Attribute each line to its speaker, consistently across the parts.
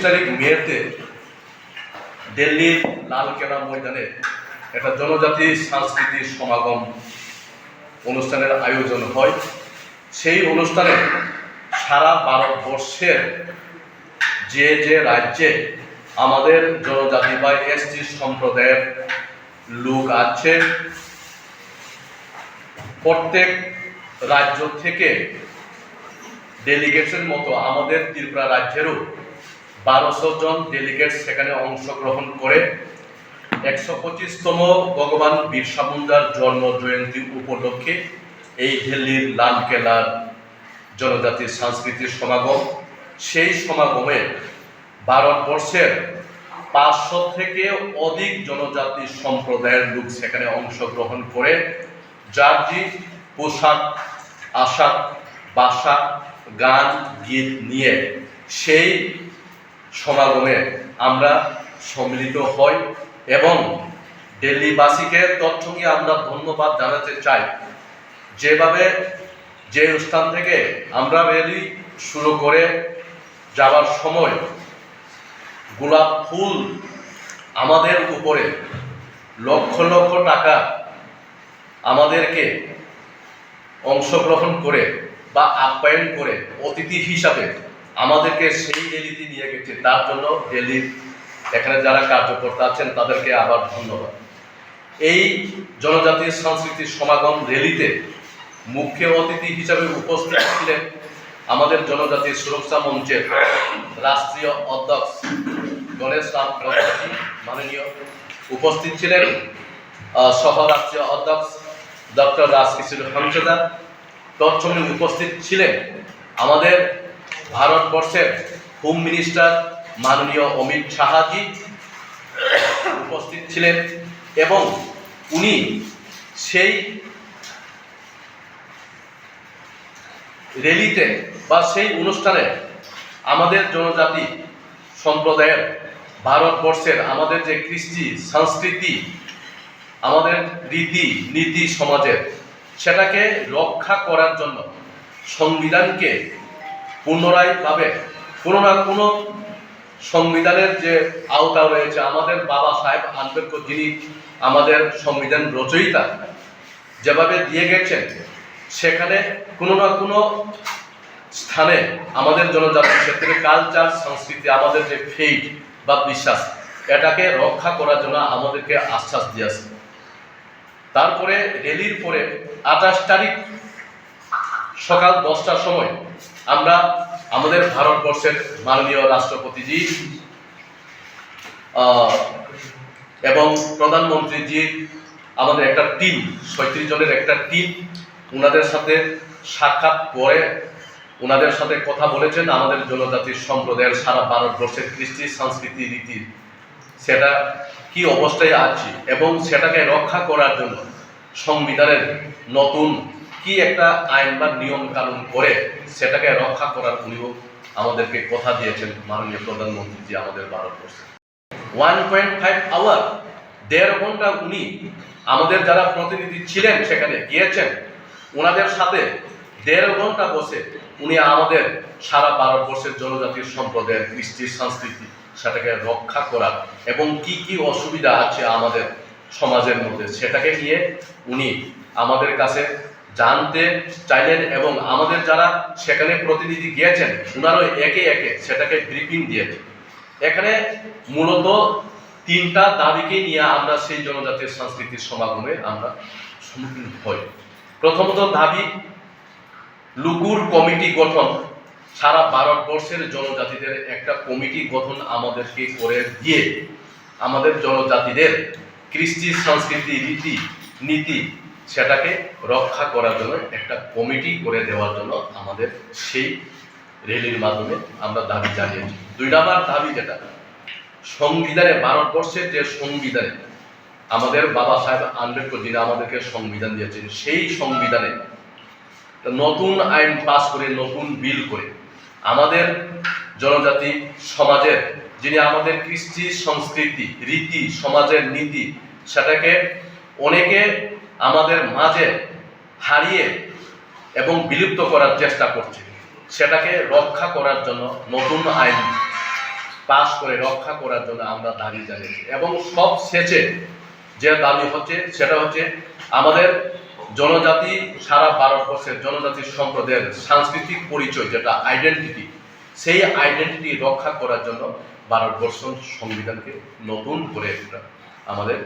Speaker 1: তারিখ মেতে দিল্লির লালকেল্লা ময়দানে একটা জনজাতি সাংস্কৃতিক সমাগম অনুষ্ঠানের আয়োজন হয়। সেই অনুষ্ঠানে সারা ভারতবর্ষের যে রাজ্যে আমাদের জনজাতি বা এসটি সম্প্রদায়ের লোক আছে, প্রত্যেক রাজ্য থেকে ডেলিগেটসের মতো আমাদের ত্রিপুরা রাজ্যেরও 1200 জন ডেলিগেট সেখানে অংশগ্রহণ করে 125তম ভগবান বিরসা মুন্ডার জন্ম জয়ন্তী উপলক্ষে এই দিল্লির লালকেল্লার জনজাতির সাংস্কৃতিক সমাগম। সেই সমাগমে ভারতবর্ষের 500 থেকে অধিক জনজাতি সম্প্রদায়ের লোক সেখানে অংশগ্রহণ করে যার যে পোশাক আশাক ভাষা গান গীত নিয়ে সেই সমাগমে আমরা সম্মিলিত হই এবং দিল্লিবাসীকে তথ্যকে আমরা ধন্যবাদ জানাতে চাই। যেভাবে যে স্থান থেকে আমরা র্যালি শুরু করে যাওয়ার সময় গোলাপ ফুল আমাদের উপরে লক্ষ লক্ষ টাকা আমাদেরকে অংশগ্রহণ করে বা আপ্যায়ন করে অতিথি হিসাবে আমাদেরকে সেই র্যালিতে নিয়ে গেছে, তার জন্য দিল্লির এখানে যারা কার্যকর্তা আছেন তাদেরকে আবার ধন্যবাদ। এই জনজাতির সাংস্কৃতিক সমাগম র্যালিতে মুখ্য অতিথি হিসাবে উপস্থিত ছিলেন আমাদের জনজাতির সুরক্ষা মঞ্চের রাষ্ট্রীয় অধ্যক্ষ গণেশ রাম ব্রহ্মজি মাননীয়, উপস্থিত ছিলেন সহ রাষ্ট্রীয় অধ্যক্ষ ডক্টর রাজকিশোর হামজাদা, তৎসঙ্গে উপস্থিত ছিলেন আমাদের ভারতবর্ষের হোম মিনিস্টার মাননীয় অমিত শাহজি উপস্থিত ছিলেন এবং উনি সেই র্যালিতে বা সেই অনুষ্ঠানে আমাদের জনজাতি সম্প্রদায়ের ভারতবর্ষের আমাদের যে কৃষ্টি সংস্কৃতি আমাদের রীতি নীতি সমাজের সেটাকে রক্ষা করার জন্য সংবিধানকে পুনরায় ভাবে কোনো না কোনো সংবিধানের যে আওতা রয়েছে, আমাদের বাবা সাহেব আম্বেদকর যিনি আমাদের সংবিধান রচয়িতা যেভাবে দিয়ে গেছেন সেখানে কোনো না কোনো স্থানে আমাদের জনজাতির ক্ষেত্রে কালচার সংস্কৃতি আমাদের যে ফেইথ বা বিশ্বাস এটাকে রক্ষা করার জন্য আমাদেরকে আশ্বাস দিয়েছে। তারপরে র্যালির পরে 28 তারিখ সকাল 10টার সময় আমরা আমাদের ভারতবর্ষের মাননীয় রাষ্ট্রপতিজি এবং প্রধানমন্ত্রীজি আমাদের একটা টিম 37 জনের একটা টিম ওনাদের সাথে সাক্ষাৎ করে ওনাদের সাথে কথা বলেছেন আমাদের জনজাতির সম্প্রদায়ের সারা ভারতবর্ষের কৃষ্টি সংস্কৃতি রীতি সেটা কি অবস্থায় আছে এবং সেটাকে রক্ষা করার জন্য সংবিধানের নতুন কি একটা আইন বা নিয়ম কানুন করে সেটাকে রক্ষা করার উনিও আমাদেরকে কথা দিয়েছেন মাননীয় প্রধানমন্ত্রীজি আমাদের ভারতবর্ষে। 1.5 আওয়ার 1.5 ঘন্টা উনি আমাদের যারা প্রতিনিধি ছিলেন সেখানে গিয়েছেন ওনাদের সাথে 1.5 ঘন্টা বসে উনি আমাদের সারা ভারতবর্ষের জনজাতির সম্প্রদায়ের কৃষ্টি সংস্কৃতি সেটাকে রক্ষা করার এবং কি কি অসুবিধা আছে আমাদের সমাজের মধ্যে সেটাকে নিয়ে উনি আমাদের কাছে জানতে চাইলেন এবং আমাদের যারা সেখানে প্রতিনিধি গিয়েছেন ওনারও একে একে সেটাকে ব্রিফিং দিয়েছেন। এখানে মূলত 3টা দাবিকে নিয়ে আমরা সেই জনজাতির সাংস্কৃতিক সমাগমে আমরা সম্মুখীন হই। প্রথমত দাবি লুকুর কমিটি গঠন, সারা ভারতবর্ষের জনজাতিদের একটা কমিটি গঠন আমাদেরকে করে দিয়ে আমাদের জনজাতিদের কৃষ্টি সংস্কৃতি রীতি নীতি সেটাকে রক্ষা করার জন্য একটা কমিটি করে দেওয়ার জন্য আমাদের সেই র্যালির মাধ্যমে আমরা দাবি জানিয়েছি। 2 নম্বর দাবি যেটা সংবিধানে ভারতবর্ষের যে সংবিধানে আমাদের বাবা সাহেব আম্বেদকর যিনি আমাদেরকে সংবিধান দিয়েছেন সেই সংবিধানে নতুন আইন পাস করে নতুন বিল করে আমাদের জনজাতি সমাজের যিনি আমাদের কৃষ্টি সংস্কৃতি রীতি সমাজের নীতি সেটাকে অনেকে আমাদের মাঝে হারিয়ে এবং বিলুপ্ত করার চেষ্টা করছে, সেটাকে রক্ষা করার জন্য নতুন আইন পাশ করে রক্ষা করার জন্য আমরা দাবি জানিয়েছি। এবং সব শেষে যে দাবি হচ্ছে সেটা হচ্ছে আমাদের জনজাতি, সারা ভারতবর্ষের জনজাতি সম্প্রদায়ের সাংস্কৃতিক পরিচয় যেটা আইডেন্টিটি, সেই আইডেন্টিটি রক্ষা করার জন্য ভারতবর্ষ সংবিধানকে নতুন করে আমাদের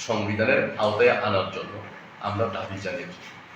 Speaker 1: সংবিধানের আওতায় আনার জন্য আমরা দাবি জানিয়েছি।